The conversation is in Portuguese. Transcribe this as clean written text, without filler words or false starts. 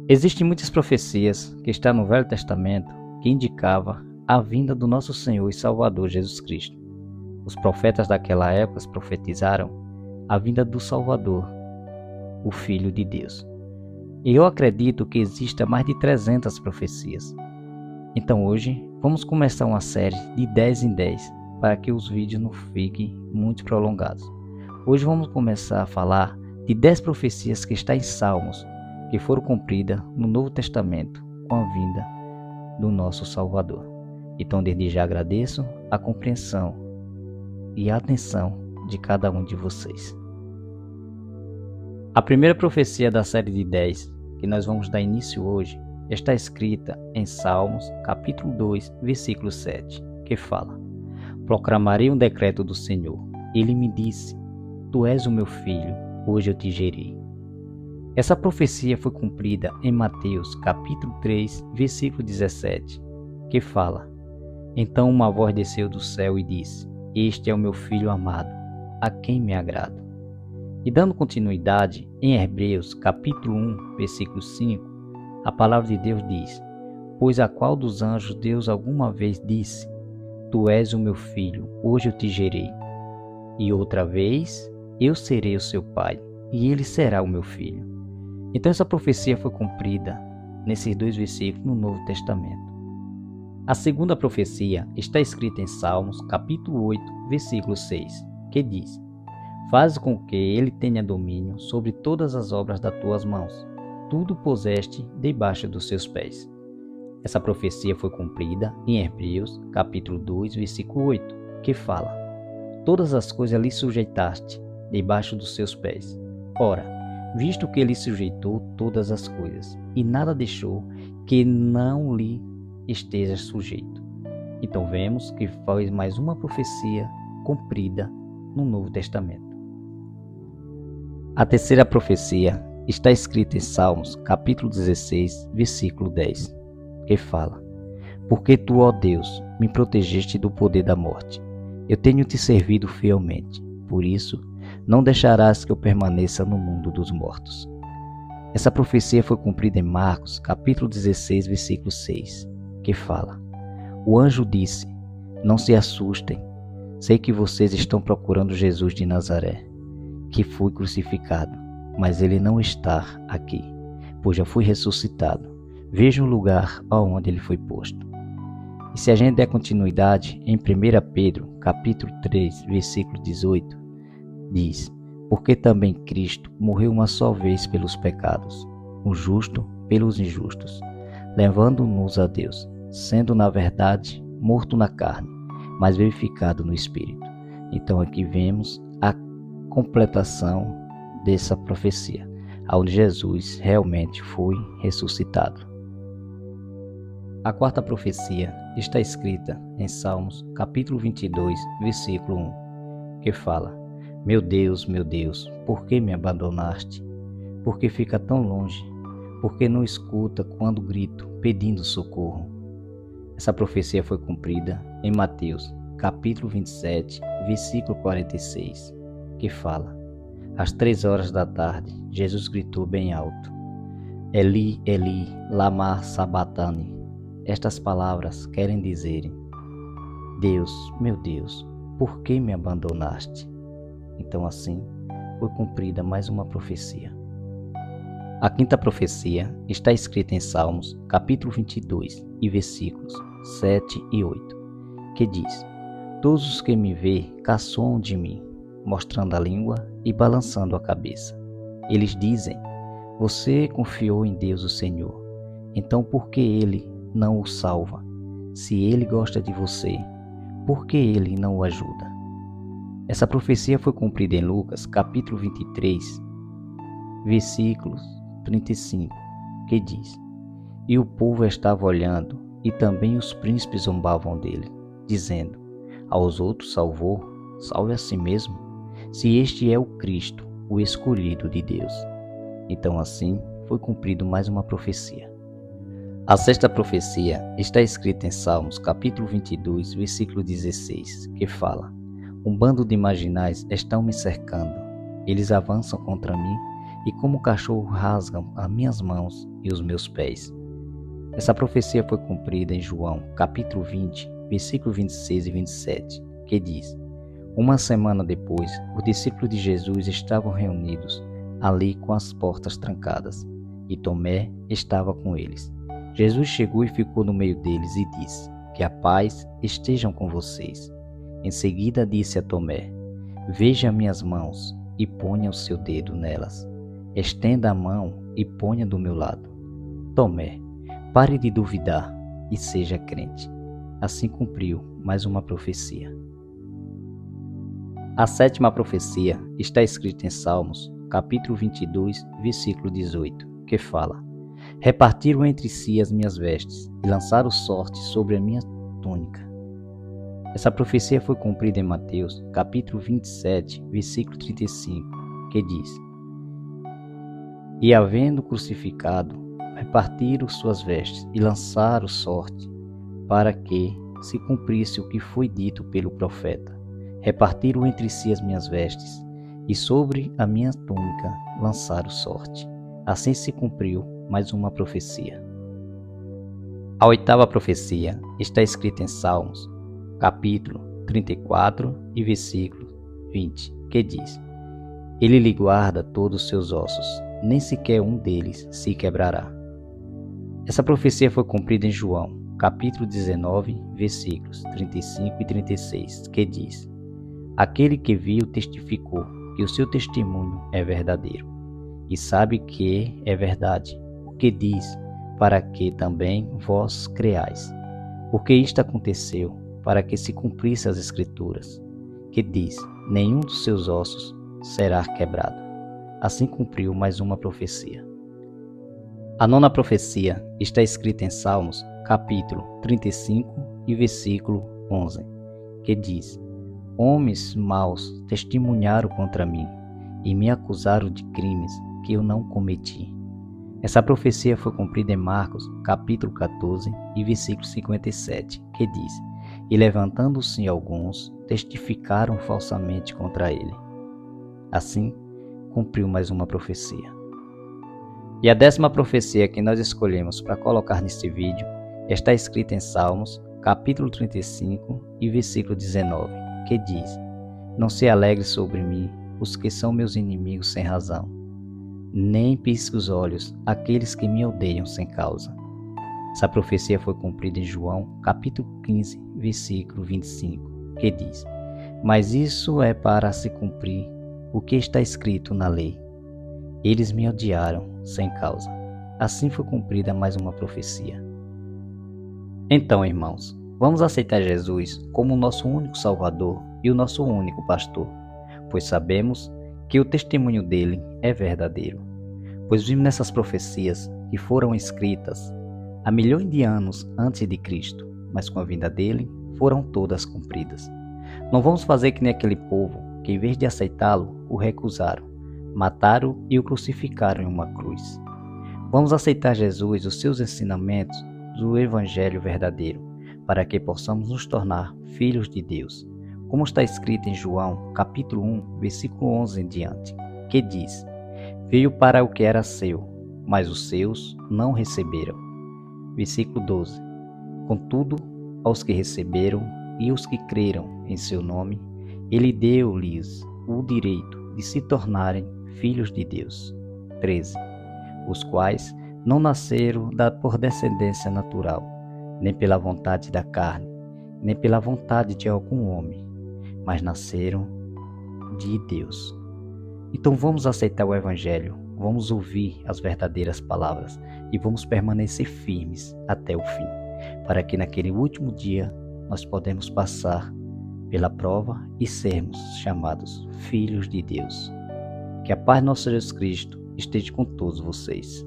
Existem muitas profecias que estão no Velho Testamento que indicavam a vinda do nosso Senhor e Salvador Jesus Cristo. Os profetas daquela época profetizaram a vinda do Salvador, o Filho de Deus. E eu acredito que exista mais de 300 profecias. Então hoje vamos começar uma série de 10 em 10 para que os vídeos não fiquem muito prolongados. Hoje vamos começar a falar de 10 profecias que estão em Salmos, que foram cumpridas no Novo Testamento com a vinda do nosso Salvador. Então desde já agradeço a compreensão e a atenção de cada um de vocês. A primeira profecia da série de 10 que nós vamos dar início hoje está escrita em Salmos, capítulo 2, versículo 7, que fala: Proclamarei um decreto do Senhor. Ele me disse: Tu és o meu filho, hoje eu te gerei. Essa profecia foi cumprida em Mateus, capítulo 3, versículo 17, que fala: Então uma voz desceu do céu e disse: Este é o meu filho amado, a quem me agrado. E dando continuidade, em Hebreus, capítulo 1, versículo 5, a palavra de Deus diz: Pois a qual dos anjos Deus alguma vez disse: Tu és o meu filho, hoje eu te gerei. E outra vez, eu serei o seu pai, e ele será o meu filho. Então essa profecia foi cumprida nesses dois versículos no Novo Testamento. A segunda profecia está escrita em Salmos, capítulo 8, versículo 6, que diz: Faz com que ele tenha domínio sobre todas as obras das tuas mãos. Tudo puseste debaixo dos seus pés. Essa profecia foi cumprida em Hebreus, capítulo 2, versículo 8, que fala: Todas as coisas lhe sujeitaste debaixo dos seus pés. Ora, visto que ele sujeitou todas as coisas, e nada deixou que não lhe esteja sujeito. Então vemos que foi mais uma profecia cumprida no Novo Testamento. A terceira profecia está escrita em Salmos, capítulo 16, versículo 10, que fala: Porque tu, ó Deus, me protegeste do poder da morte. Eu tenho te servido fielmente, por isso não deixarás que eu permaneça no mundo dos mortos. Essa profecia foi cumprida em Marcos, capítulo 16, versículo 6, que fala: O anjo disse: Não se assustem, sei que vocês estão procurando Jesus de Nazaré, que foi crucificado, mas ele não está aqui, pois já foi ressuscitado. Veja o lugar aonde ele foi posto. E se a gente der continuidade, em 1 Pedro, capítulo 3, versículo 18, diz: Porque também Cristo morreu uma só vez pelos pecados, o justo pelos injustos, levando-nos a Deus, sendo na verdade morto na carne, mas vivificado no Espírito. Então aqui vemos a completação dessa profecia, onde Jesus realmente foi ressuscitado. A quarta profecia está escrita em Salmos, capítulo 22, versículo 1, que fala: meu Deus, por que me abandonaste? Por que fica tão longe? Por que não escuta quando grito, pedindo socorro? Essa profecia foi cumprida em Mateus, capítulo 27, versículo 46, que fala: às 3 horas da tarde, Jesus gritou bem alto: Eli, Eli, lama sabachthani. Estas palavras querem dizer: Deus, meu Deus, por que me abandonaste? Então assim foi cumprida mais uma profecia. A quinta profecia está escrita em Salmos, capítulo 22, e versículos 7 e 8, que diz: Todos os que me vê caçoam de mim, mostrando a língua e balançando a cabeça. Eles dizem: Você confiou em Deus o Senhor, então por que Ele não o salva? Se Ele gosta de você, por que Ele não o ajuda? Essa profecia foi cumprida em Lucas, capítulo 23, versículos 35, que diz: E o povo estava olhando, e também os príncipes zombavam dele, dizendo: Aos outros salvou, salve a si mesmo, se este é o Cristo, o escolhido de Deus. Então assim foi cumprido mais uma profecia. A sexta profecia está escrita em Salmos, capítulo 22, versículo 16, que fala: Um bando de marginais estão me cercando. Eles avançam contra mim e como o cachorro rasgam as minhas mãos e os meus pés. Essa profecia foi cumprida em João, capítulo 20, versículos 26 e 27, que diz: Uma semana depois, os discípulos de Jesus estavam reunidos ali com as portas trancadas, e Tomé estava com eles. Jesus chegou e ficou no meio deles e disse: Que a paz estejam com vocês. Em seguida disse a Tomé: Veja minhas mãos e ponha o seu dedo nelas. Estenda a mão e ponha do meu lado. Tomé, pare de duvidar e seja crente. Assim cumpriu mais uma profecia. A sétima profecia está escrita em Salmos, capítulo 22, versículo 18, que fala: Repartiram entre si as minhas vestes e lançaram sorte sobre a minha túnica. Essa profecia foi cumprida em Mateus, capítulo 27, versículo 35, que diz: E havendo crucificado, repartiram suas vestes e lançaram sorte, para que se cumprisse o que foi dito pelo profeta. Repartiram entre si as minhas vestes, e sobre a minha túnica lançaram sorte. Assim se cumpriu mais uma profecia. A oitava profecia está escrita em Salmos, capítulo 34 e versículo 20, que diz: Ele lhe guarda todos os seus ossos, nem sequer um deles se quebrará. Essa profecia foi cumprida em João, capítulo 19, versículos 35 e 36, que diz: Aquele que viu testificou que o seu testemunho é verdadeiro, e sabe que é verdade o que diz, para que também vós creais. Porque isto aconteceu para que se cumprisse as Escrituras, que diz: Nenhum dos seus ossos será quebrado. Assim cumpriu mais uma profecia. A nona profecia está escrita em Salmos, capítulo 35 e versículo 11, que diz: Homens maus testemunharam contra mim e me acusaram de crimes que eu não cometi. Essa profecia foi cumprida em Marcos, capítulo 14 e versículo 57, que diz: E levantando-se alguns, testificaram falsamente contra ele. Assim, cumpriu mais uma profecia. E a décima profecia que nós escolhemos para colocar neste vídeo está escrita em Salmos, capítulo 35 e versículo 19, que diz: Não se alegre sobre mim os que são meus inimigos sem razão, nem pisque os olhos aqueles que me odeiam sem causa. Essa profecia foi cumprida em João, capítulo 15, versículo 25, que diz: Mas isso é para se cumprir o que está escrito na lei. Eles me odiaram sem causa. Assim foi cumprida mais uma profecia. Então, irmãos, vamos aceitar Jesus como o nosso único Salvador e o nosso único pastor, pois sabemos que o testemunho dele é verdadeiro. Pois vimos nessas profecias que foram escritas há milhões de anos antes de Cristo, mas com a vinda dele foram todas cumpridas. Não vamos fazer que nem aquele povo que, em vez de aceitá-lo, o recusaram, mataram e o crucificaram em uma cruz. Vamos aceitar Jesus, os seus ensinamentos do Evangelho verdadeiro, para que possamos nos tornar filhos de Deus, como está escrito em João, capítulo 1, versículo 11 em diante, que diz: Veio para o que era seu, mas os seus não receberam. Versículo 12. Contudo, aos que receberam e os que creram em seu nome, ele deu-lhes o direito de se tornarem filhos de Deus. 13. Os quais não nasceram por descendência natural, nem pela vontade da carne, nem pela vontade de algum homem, mas nasceram de Deus. Então vamos aceitar o Evangelho, vamos ouvir as verdadeiras palavras e vamos permanecer firmes até o fim, para que naquele último dia nós podemos passar pela prova e sermos chamados filhos de Deus. Que a paz de nosso Jesus Cristo esteja com todos vocês.